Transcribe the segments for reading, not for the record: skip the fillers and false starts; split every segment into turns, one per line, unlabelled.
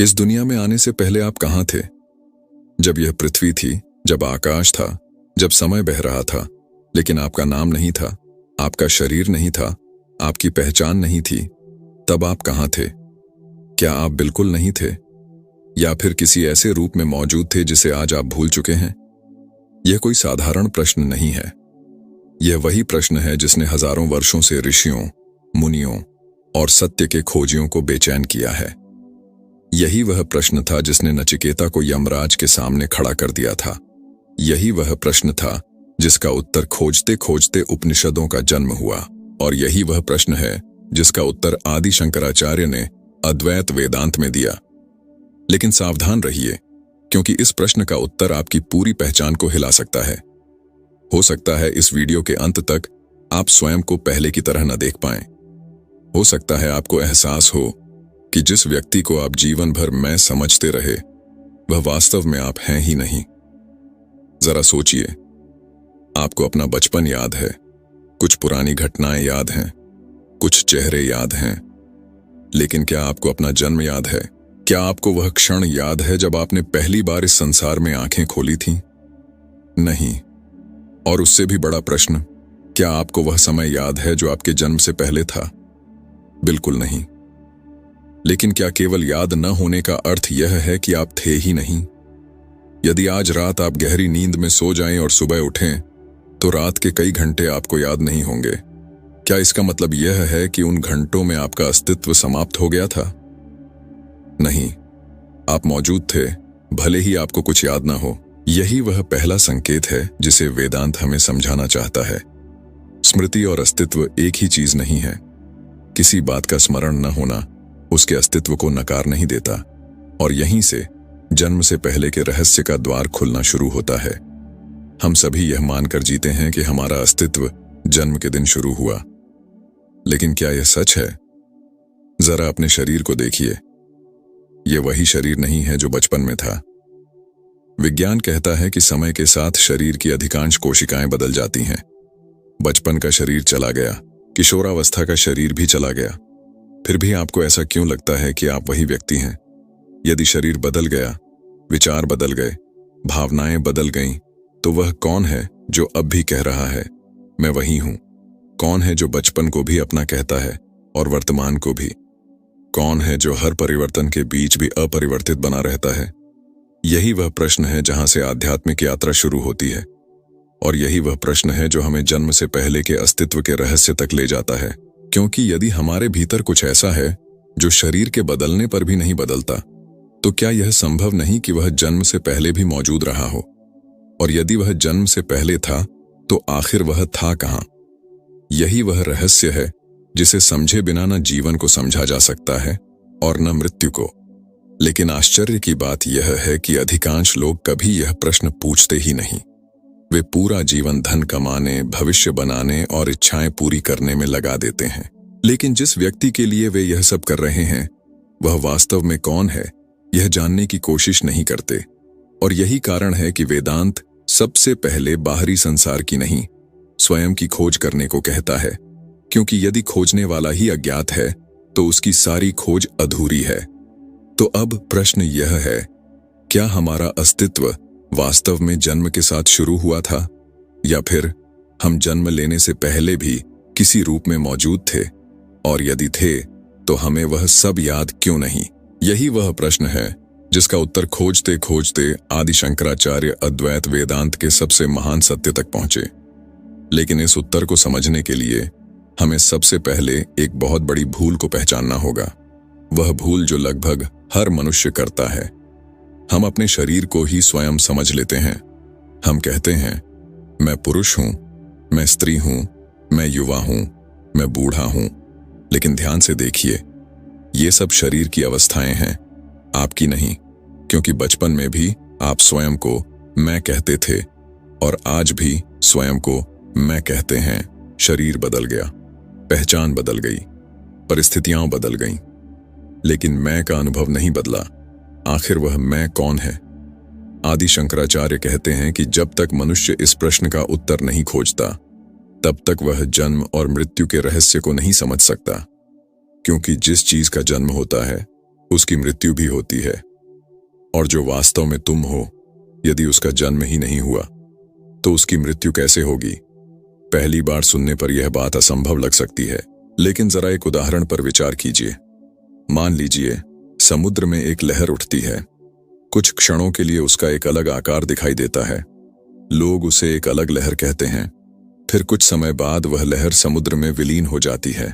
इस दुनिया में आने से पहले आप कहाँ थे? जब यह पृथ्वी थी, जब आकाश था, जब समय बह रहा था, लेकिन आपका नाम नहीं था, आपका शरीर नहीं था, आपकी पहचान नहीं थी, तब आप कहाँ थे? क्या आप बिल्कुल नहीं थे? या फिर किसी ऐसे रूप में मौजूद थे जिसे आज आप भूल चुके हैं? यह कोई साधारण प्रश्न नहीं है। यह वही प्रश्न है जिसने हजारों वर्षों से ऋषियों, मुनियों और सत्य के खोजियों को बेचैन किया है। यही वह प्रश्न था जिसने नचिकेता को यमराज के सामने खड़ा कर दिया था। यही वह प्रश्न था जिसका उत्तर खोजते खोजते उपनिषदों का जन्म हुआ, और यही वह प्रश्न है जिसका उत्तर आदि शंकराचार्य ने अद्वैत वेदांत में दिया। लेकिन सावधान रहिए, क्योंकि इस प्रश्न का उत्तर आपकी पूरी पहचान को हिला सकता है। हो सकता है इस वीडियो के अंत तक आप स्वयं को पहले की तरह न देख पाएं। हो सकता है आपको एहसास हो कि जिस व्यक्ति को आप जीवन भर मैं समझते रहे, वह वास्तव में आप हैं ही नहीं। जरा सोचिए, आपको अपना बचपन याद है, कुछ पुरानी घटनाएं याद हैं, कुछ चेहरे याद हैं, लेकिन क्या आपको अपना जन्म याद है? क्या आपको वह क्षण याद है जब आपने पहली बार इस संसार में आंखें खोली थीं? नहीं। और उससे भी बड़ा प्रश्न, क्या आपको वह समय याद है जो आपके जन्म से पहले था? बिल्कुल नहीं। लेकिन क्या केवल याद न होने का अर्थ यह है कि आप थे ही नहीं? यदि आज रात आप गहरी नींद में सो जाएं और सुबह उठें, तो रात के कई घंटे आपको याद नहीं होंगे। क्या इसका मतलब यह है कि उन घंटों में आपका अस्तित्व समाप्त हो गया था? नहीं, आप मौजूद थे, भले ही आपको कुछ याद ना हो। यही वह पहला संकेत है जिसे वेदांत हमें समझाना चाहता है। स्मृति और अस्तित्व एक ही चीज नहीं है। किसी बात का स्मरण न होना उसके अस्तित्व को नकार नहीं देता, और यहीं से जन्म से पहले के रहस्य का द्वार खुलना शुरू होता है। हम सभी यह मानकर जीते हैं कि हमारा अस्तित्व जन्म के दिन शुरू हुआ, लेकिन क्या यह सच है? जरा अपने शरीर को देखिए। यह वही शरीर नहीं है जो बचपन में था। विज्ञान कहता है कि समय के साथ शरीर की अधिकांश कोशिकाएं बदल जाती हैं। बचपन का शरीर चला गया, किशोरावस्था का शरीर भी चला गया। फिर भी आपको ऐसा क्यों लगता है कि आप वही व्यक्ति हैं? यदि शरीर बदल गया, विचार बदल गए, भावनाएं बदल गईं, तो वह कौन है जो अब भी कह रहा है, मैं वही हूं? कौन है जो बचपन को भी अपना कहता है और वर्तमान को भी? कौन है जो हर परिवर्तन के बीच भी अपरिवर्तित बना रहता है? यही वह प्रश्न है जहां से आध्यात्मिक यात्रा शुरू होती है, और यही वह प्रश्न है जो हमें जन्म से पहले के अस्तित्व के रहस्य तक ले जाता है। क्योंकि यदि हमारे भीतर कुछ ऐसा है जो शरीर के बदलने पर भी नहीं बदलता, तो क्या यह संभव नहीं कि वह जन्म से पहले भी मौजूद रहा हो? और यदि वह जन्म से पहले था, तो आखिर वह था कहां? यही वह रहस्य है जिसे समझे बिना न जीवन को समझा जा सकता है और न मृत्यु को। लेकिन आश्चर्य की बात यह है कि अधिकांश लोग कभी यह प्रश्न पूछते ही नहीं। वे पूरा जीवन धन कमाने, भविष्य बनाने और इच्छाएं पूरी करने में लगा देते हैं। लेकिन जिस व्यक्ति के लिए वे यह सब कर रहे हैं, वह वास्तव में कौन है, यह जानने की कोशिश नहीं करते। और यही कारण है कि वेदांत सबसे पहले बाहरी संसार की नहीं, स्वयं की खोज करने को कहता है। क्योंकि यदि खोजने वाला ही अज्ञात है, तो उसकी सारी खोज अधूरी है। तो अब प्रश्न यह है, क्या हमारा अस्तित्व वास्तव में जन्म के साथ शुरू हुआ था, या फिर हम जन्म लेने से पहले भी किसी रूप में मौजूद थे? और यदि थे, तो हमें वह सब याद क्यों नहीं? यही वह प्रश्न है जिसका उत्तर खोजते खोजते आदि शंकराचार्य अद्वैत वेदांत के सबसे महान सत्य तक पहुंचे। लेकिन इस उत्तर को समझने के लिए हमें सबसे पहले एक बहुत बड़ी भूल को पहचानना होगा। वह भूल जो लगभग हर मनुष्य करता है। हम अपने शरीर को ही स्वयं समझ लेते हैं। हम कहते हैं, मैं पुरुष हूं, मैं स्त्री हूं, मैं युवा हूं, मैं बूढ़ा हूं। लेकिन ध्यान से देखिए, ये सब शरीर की अवस्थाएं हैं, आपकी नहीं। क्योंकि बचपन में भी आप स्वयं को मैं कहते थे, और आज भी स्वयं को मैं कहते हैं। शरीर बदल गया, पहचान बदल गई, परिस्थितियां बदल गईं, लेकिन मैं का अनुभव नहीं बदला। आखिर वह मैं कौन है? आदि शंकराचार्य कहते हैं कि जब तक मनुष्य इस प्रश्न का उत्तर नहीं खोजता, तब तक वह जन्म और मृत्यु के रहस्य को नहीं समझ सकता। क्योंकि जिस चीज का जन्म होता है, उसकी मृत्यु भी होती है। और जो वास्तव में तुम हो, यदि उसका जन्म ही नहीं हुआ तो उसकी मृत्यु कैसे होगी? पहली बार सुनने पर यह बात असंभव लग सकती है, लेकिन जरा एक उदाहरण पर विचार कीजिए। मान लीजिए समुद्र में एक लहर उठती है। कुछ क्षणों के लिए उसका एक अलग आकार दिखाई देता है। लोग उसे एक अलग लहर कहते हैं। फिर कुछ समय बाद वह लहर समुद्र में विलीन हो जाती है।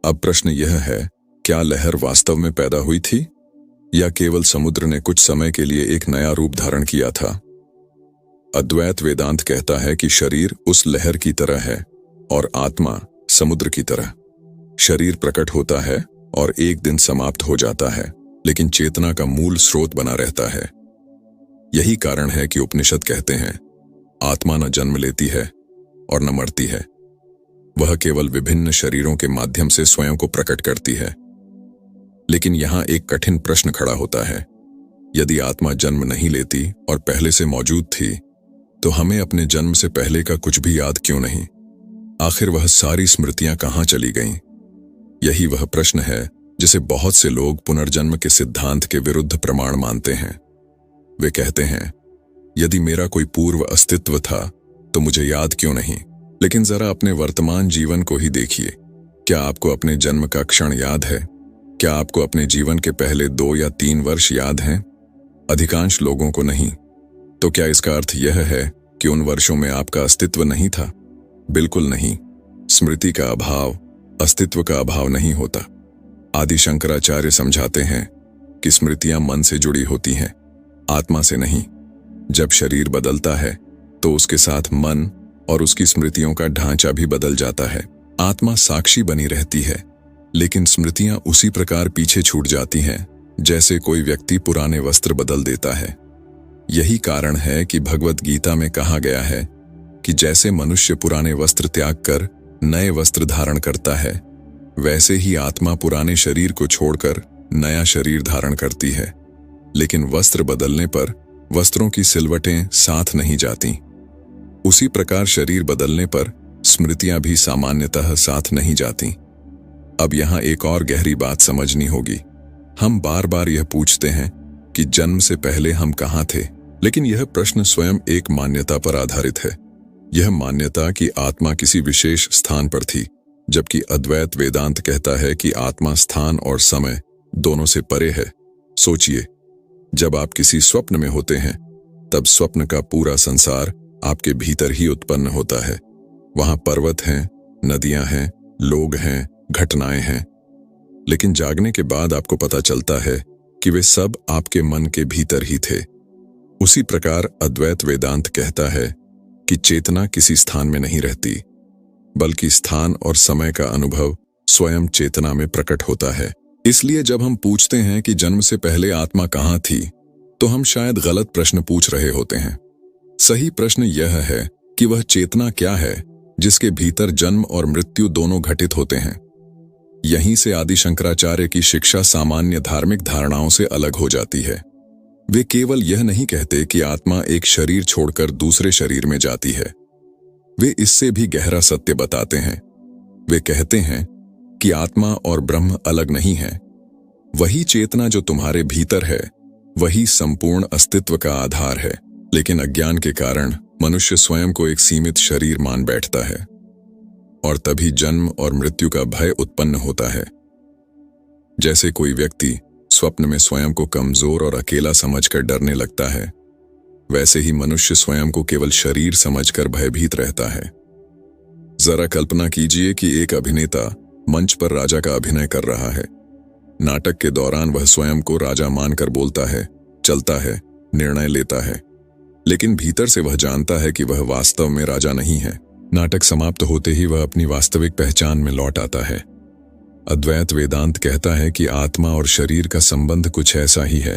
अब प्रश्न यह है, क्या लहर वास्तव में पैदा हुई थी या केवल समुद्र ने कुछ समय के लिए एक नया रूप धारण किया था? अद्वैत वेदांत कहता है कि शरीर उस लहर की तरह है और आत्मा समुद्र की तरह। शरीर प्रकट होता है और एक दिन समाप्त हो जाता है, लेकिन चेतना का मूल स्रोत बना रहता है। यही कारण है कि उपनिषद कहते हैं, आत्मा न जन्म लेती है और न मरती है, वह केवल विभिन्न शरीरों के माध्यम से स्वयं को प्रकट करती है। लेकिन यहां एक कठिन प्रश्न खड़ा होता है, यदि आत्मा जन्म नहीं लेती और पहले से मौजूद थी, तो हमें अपने जन्म से पहले का कुछ भी याद क्यों नहीं? आखिर वह सारी स्मृतियां कहां चली गईं? यही वह प्रश्न है जिसे बहुत से लोग पुनर्जन्म के सिद्धांत के विरुद्ध प्रमाण मानते हैं। वे कहते हैं, यदि मेरा कोई पूर्व अस्तित्व था तो मुझे याद क्यों नहीं? लेकिन जरा अपने वर्तमान जीवन को ही देखिए। क्या आपको अपने जन्म का क्षण याद है? क्या आपको अपने जीवन के पहले 2 या 3 वर्ष याद हैं? अधिकांश लोगों को नहीं। तो क्या इसका अर्थ यह है कि उन वर्षों में आपका अस्तित्व नहीं था? बिल्कुल नहीं। स्मृति का अभाव अस्तित्व का अभाव नहीं होता। आदि शंकराचार्य समझाते हैं कि स्मृतियां मन से जुड़ी होती हैं, आत्मा से नहीं। जब शरीर बदलता है तो उसके साथ मन और उसकी स्मृतियों का ढांचा भी बदल जाता है। आत्मा साक्षी बनी रहती है, लेकिन स्मृतियां उसी प्रकार पीछे छूट जाती हैं जैसे कोई व्यक्ति पुराने वस्त्र बदल देता है। यही कारण है कि भगवत गीता में कहा गया है कि जैसे मनुष्य पुराने वस्त्र त्याग कर नए वस्त्र धारण करता है, वैसे ही आत्मा पुराने शरीर को छोड़कर नया शरीर धारण करती है। लेकिन वस्त्र बदलने पर वस्त्रों की सिलवटें साथ नहीं जाती। उसी प्रकार शरीर बदलने पर स्मृतियां भी सामान्यतः साथ नहीं जाती। अब यहां एक और गहरी बात समझनी होगी। हम बार बार यह पूछते हैं कि जन्म से पहले हम कहां थे, लेकिन यह प्रश्न स्वयं एक मान्यता पर आधारित है। यह मान्यता कि आत्मा किसी विशेष स्थान पर थी, जबकि अद्वैत वेदांत कहता है कि आत्मा स्थान और समय दोनों से परे है। सोचिए, जब आप किसी स्वप्न में होते हैं, तब स्वप्न का पूरा संसार आपके भीतर ही उत्पन्न होता है। वहां पर्वत हैं, नदियां हैं, लोग हैं, घटनाएं हैं। लेकिन जागने के बाद आपको पता चलता है कि वे सब आपके मन के भीतर ही थे। उसी प्रकार अद्वैत वेदांत कहता है कि चेतना किसी स्थान में नहीं रहती, बल्कि स्थान और समय का अनुभव स्वयं चेतना में प्रकट होता है। इसलिए जब हम पूछते हैं कि जन्म से पहले आत्मा कहां थी, तो हम शायद गलत प्रश्न पूछ रहे होते हैं। सही प्रश्न यह है कि वह चेतना क्या है जिसके भीतर जन्म और मृत्यु दोनों घटित होते हैं। यहीं से आदि शंकराचार्य की शिक्षा सामान्य धार्मिक धारणाओं से अलग हो जाती है। वे केवल यह नहीं कहते कि आत्मा एक शरीर छोड़कर दूसरे शरीर में जाती है। वे इससे भी गहरा सत्य बताते हैं। वे कहते हैं कि आत्मा और ब्रह्म अलग नहीं है। वही चेतना जो तुम्हारे भीतर है, वही संपूर्ण अस्तित्व का आधार है। लेकिन अज्ञान के कारण मनुष्य स्वयं को एक सीमित शरीर मान बैठता है, और तभी जन्म और मृत्यु का भय उत्पन्न होता है। जैसे कोई व्यक्ति स्वप्न में स्वयं को कमजोर और अकेला समझकर डरने लगता है, वैसे ही मनुष्य स्वयं को केवल शरीर समझकर भयभीत रहता है। जरा कल्पना कीजिए कि एक अभिनेता मंच पर राजा का अभिनय कर रहा है। नाटक के दौरान वह स्वयं को राजा मानकर बोलता है, चलता है, निर्णय लेता है, लेकिन भीतर से वह जानता है कि वह वास्तव में राजा नहीं है। नाटक समाप्त होते ही वह अपनी वास्तविक पहचान में लौट आता है। अद्वैत वेदांत कहता है कि आत्मा और शरीर का संबंध कुछ ऐसा ही है।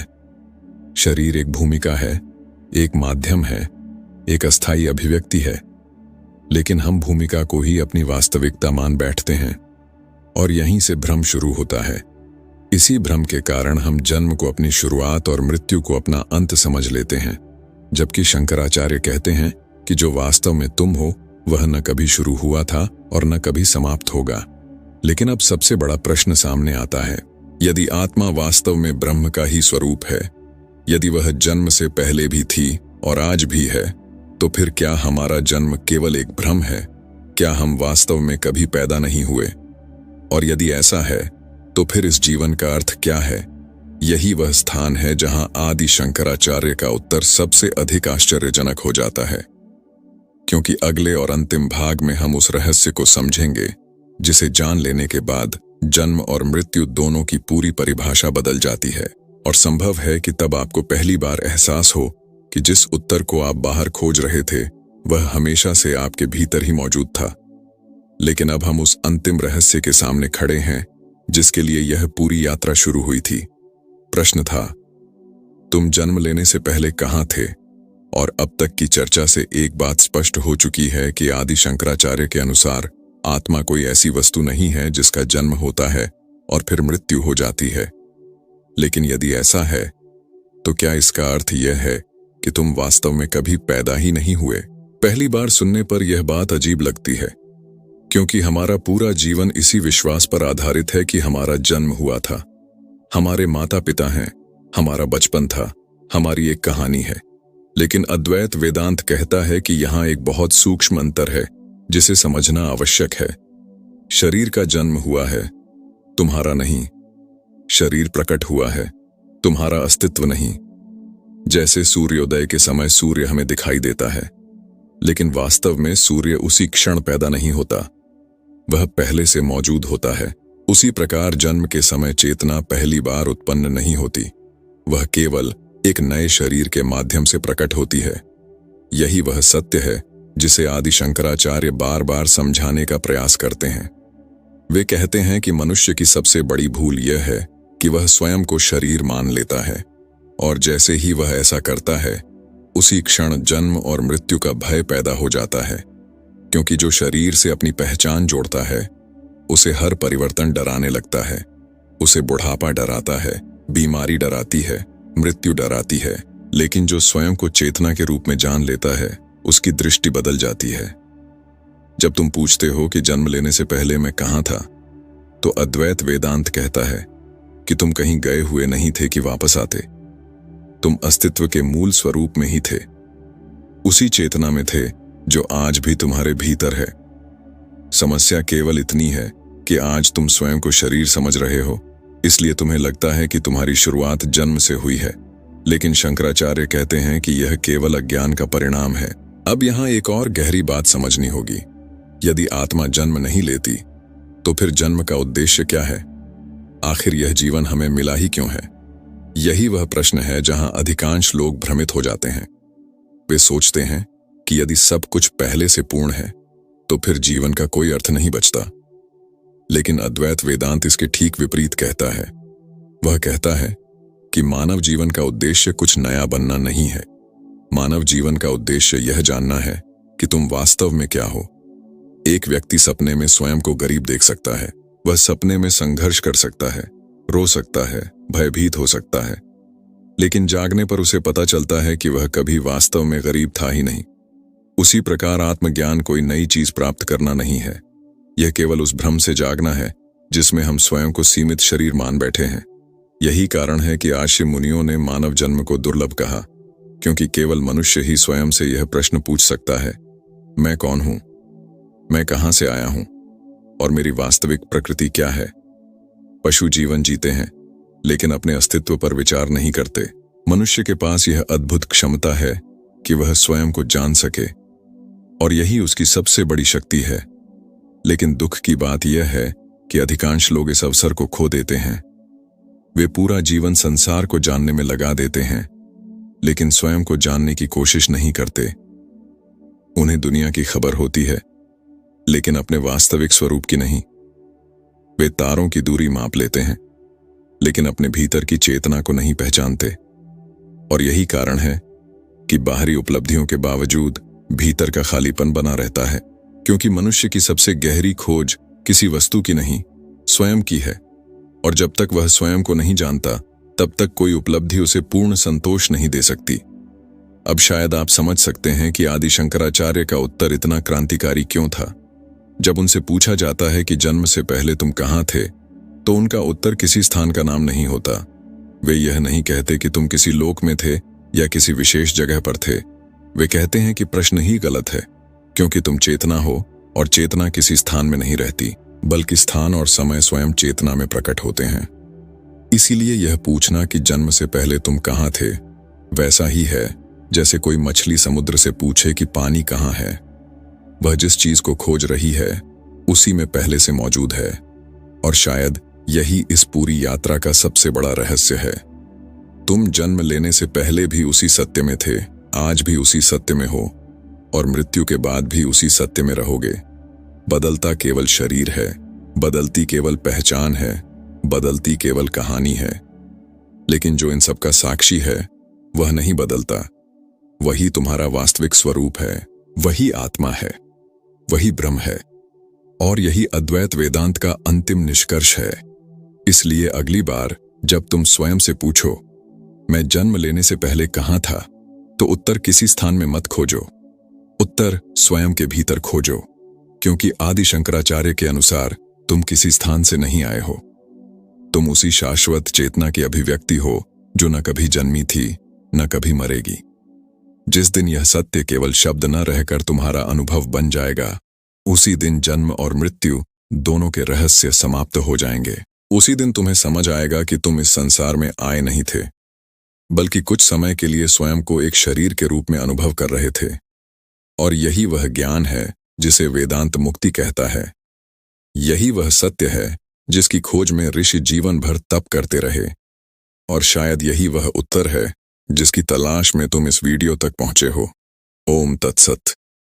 शरीर एक भूमिका है, एक माध्यम है, एक अस्थायी अभिव्यक्ति है, लेकिन हम भूमिका को ही अपनी वास्तविकता मान बैठते हैं, और यहीं से भ्रम शुरू होता है। इसी भ्रम के कारण हम जन्म को अपनी शुरुआत और मृत्यु को अपना अंत समझ लेते हैं, जबकि शंकराचार्य कहते हैं कि जो वास्तव में तुम हो वह न कभी शुरू हुआ था और न कभी समाप्त होगा। लेकिन अब सबसे बड़ा प्रश्न सामने आता है, यदि आत्मा वास्तव में ब्रह्म का ही स्वरूप है, यदि वह जन्म से पहले भी थी और आज भी है, तो फिर क्या हमारा जन्म केवल एक भ्रम है? क्या हम वास्तव में कभी पैदा नहीं हुए? और यदि ऐसा है, तो फिर इस जीवन का अर्थ क्या है? यही वह स्थान है जहां आदि शंकराचार्य का उत्तर सबसे अधिक आश्चर्यजनक हो जाता है, क्योंकि अगले और अंतिम भाग में हम उस रहस्य को समझेंगे जिसे जान लेने के बाद जन्म और मृत्यु दोनों की पूरी परिभाषा बदल जाती है, और संभव है कि तब आपको पहली बार एहसास हो कि जिस उत्तर को आप बाहर खोज रहे थे वह हमेशा से आपके भीतर ही मौजूद था। लेकिन अब हम उस अंतिम रहस्य के सामने खड़े हैं जिसके लिए यह पूरी यात्रा शुरू हुई थी। प्रश्न था, तुम जन्म लेने से पहले कहां थे? और अब तक की चर्चा से एक बात स्पष्ट हो चुकी है कि आदि शंकराचार्य के अनुसार आत्मा कोई ऐसी वस्तु नहीं है जिसका जन्म होता है और फिर मृत्यु हो जाती है। लेकिन यदि ऐसा है, तो क्या इसका अर्थ यह है कि तुम वास्तव में कभी पैदा ही नहीं हुए? पहली बार सुनने पर यह बात अजीब लगती है, क्योंकि हमारा पूरा जीवन इसी विश्वास पर आधारित है कि हमारा जन्म हुआ था, हमारे माता पिता हैं, हमारा बचपन था, हमारी एक कहानी है। लेकिन अद्वैत वेदांत कहता है कि यहां एक बहुत सूक्ष्म अंतर है जिसे समझना आवश्यक है। शरीर का जन्म हुआ है, तुम्हारा नहीं। शरीर प्रकट हुआ है, तुम्हारा अस्तित्व नहीं। जैसे सूर्योदय के समय सूर्य हमें दिखाई देता है, लेकिन वास्तव में सूर्य उसी क्षण पैदा नहीं होता, वह पहले से मौजूद होता है। उसी प्रकार जन्म के समय चेतना पहली बार उत्पन्न नहीं होती, वह केवल एक नए शरीर के माध्यम से प्रकट होती है। यही वह सत्य है जिसे आदि शंकराचार्य बार बार समझाने का प्रयास करते हैं। वे कहते हैं कि मनुष्य की सबसे बड़ी भूल यह है कि वह स्वयं को शरीर मान लेता है, और जैसे ही वह ऐसा करता है उसी क्षण जन्म और मृत्यु का भय पैदा हो जाता है, क्योंकि जो शरीर से अपनी पहचान जोड़ता है उसे हर परिवर्तन डराने लगता है। उसे बुढ़ापा डराता है, बीमारी डराती है, मृत्यु डराती है। लेकिन जो स्वयं को चेतना के रूप में जान लेता है उसकी दृष्टि बदल जाती है। जब तुम पूछते हो कि जन्म लेने से पहले मैं कहां था, तो अद्वैत वेदांत कहता है कि तुम कहीं गए हुए नहीं थे कि वापस आते। तुम अस्तित्व के मूल स्वरूप में ही थे, उसी चेतना में थे जो आज भी तुम्हारे भीतर है। समस्या केवल इतनी है कि आज तुम स्वयं को शरीर समझ रहे हो, इसलिए तुम्हें लगता है कि तुम्हारी शुरुआत जन्म से हुई है। लेकिन शंकराचार्य कहते हैं कि यह केवल अज्ञान का परिणाम है। अब यहां एक और गहरी बात समझनी होगी। यदि आत्मा जन्म नहीं लेती, तो फिर जन्म का उद्देश्य क्या है? आखिर यह जीवन हमें मिला ही क्यों है? यही वह प्रश्न है जहां अधिकांश लोग भ्रमित हो जाते हैं। वे सोचते हैं कि यदि सब कुछ पहले से पूर्ण है, तो फिर जीवन का कोई अर्थ नहीं बचता। लेकिन अद्वैत वेदांत इसके ठीक विपरीत कहता है। वह कहता है कि मानव जीवन का उद्देश्य कुछ नया बनना नहीं है। मानव जीवन का उद्देश्य यह जानना है कि तुम वास्तव में क्या हो। एक व्यक्ति सपने में स्वयं को गरीब देख सकता है, वह सपने में संघर्ष कर सकता है, रो सकता है, भयभीत हो सकता है, लेकिन जागने पर उसे पता चलता है कि वह कभी वास्तव में गरीब था ही नहीं। उसी प्रकार आत्मज्ञान कोई नई चीज प्राप्त करना नहीं है, यह केवल उस भ्रम से जागना है जिसमें हम स्वयं को सीमित शरीर मान बैठे हैं। यही कारण है कि आर्य मुनियों ने मानव जन्म को दुर्लभ कहा, क्योंकि केवल मनुष्य ही स्वयं से यह प्रश्न पूछ सकता है, मैं कौन हूं, मैं कहां से आया हूं, और मेरी वास्तविक प्रकृति क्या है। पशु जीवन जीते हैं, लेकिन अपने अस्तित्व पर विचार नहीं करते। मनुष्य के पास यह अद्भुत क्षमता है कि वह स्वयं को जान सके, और यही उसकी सबसे बड़ी शक्ति है। लेकिन दुख की बात यह है कि अधिकांश लोग इस अवसर को खो देते हैं। वे पूरा जीवन संसार को जानने में लगा देते हैं, लेकिन स्वयं को जानने की कोशिश नहीं करते। उन्हें दुनिया की खबर होती है, लेकिन अपने वास्तविक स्वरूप की नहीं। वे तारों की दूरी माप लेते हैं, लेकिन अपने भीतर की चेतना को नहीं पहचानते। और यही कारण है कि बाहरी उपलब्धियों के बावजूद भीतर का खालीपन बना रहता है, क्योंकि मनुष्य की सबसे गहरी खोज किसी वस्तु की नहीं, स्वयं की है। और जब तक वह स्वयं को नहीं जानता, तब तक कोई उपलब्धि उसे पूर्ण संतोष नहीं दे सकती। अब शायद आप समझ सकते हैं कि आदि शंकराचार्य का उत्तर इतना क्रांतिकारी क्यों था। जब उनसे पूछा जाता है कि जन्म से पहले तुम कहां थे, तो उनका उत्तर किसी स्थान का नाम नहीं होता। वे यह नहीं कहते कि तुम किसी लोक में थे या किसी विशेष जगह पर थे। वे कहते हैं कि प्रश्न ही गलत है, क्योंकि तुम चेतना हो और चेतना किसी स्थान में नहीं रहती, बल्कि स्थान और समय स्वयं चेतना में प्रकट होते हैं। इसीलिए यह पूछना कि जन्म से पहले तुम कहाँ थे, वैसा ही है जैसे कोई मछली समुद्र से पूछे कि पानी कहाँ है। वह जिस चीज को खोज रही है उसी में पहले से मौजूद है, और शायद यही इस पूरी यात्रा का सबसे बड़ा रहस्य है। तुम जन्म लेने से पहले भी उसी सत्य में थे, आज भी उसी सत्य में हो, और मृत्यु के बाद भी उसी सत्य में रहोगे। बदलता केवल शरीर है, बदलती केवल पहचान है, बदलती केवल कहानी है। लेकिन जो इन सब का साक्षी है वह नहीं बदलता। वही तुम्हारा वास्तविक स्वरूप है, वही आत्मा है, वही ब्रह्म है, और यही अद्वैत वेदांत का अंतिम निष्कर्ष है। इसलिए अगली बार जब तुम स्वयं से पूछो, मैं जन्म लेने से पहले कहाँ था, तो उत्तर किसी स्थान में मत खोजो, उत्तर स्वयं के भीतर खोजो, क्योंकि आदि शंकराचार्य के अनुसार तुम किसी स्थान से नहीं आए हो। तुम उसी शाश्वत चेतना की अभिव्यक्ति हो जो न कभी जन्मी थी न कभी मरेगी। जिस दिन यह सत्य केवल शब्द न रहकर तुम्हारा अनुभव बन जाएगा, उसी दिन जन्म और मृत्यु दोनों के रहस्य समाप्त हो जाएंगे। उसी दिन तुम्हें समझ आएगा कि तुम इस संसार में आए नहीं थे, बल्कि कुछ समय के लिए स्वयं को एक शरीर के रूप में अनुभव कर रहे थे। और यही वह ज्ञान है जिसे वेदांत मुक्ति कहता है। यही वह सत्य है जिसकी खोज में ऋषि जीवन भर तप करते रहे, और शायद यही वह उत्तर है जिसकी तलाश में तुम इस वीडियो तक पहुंचे हो। ओम तत्सत।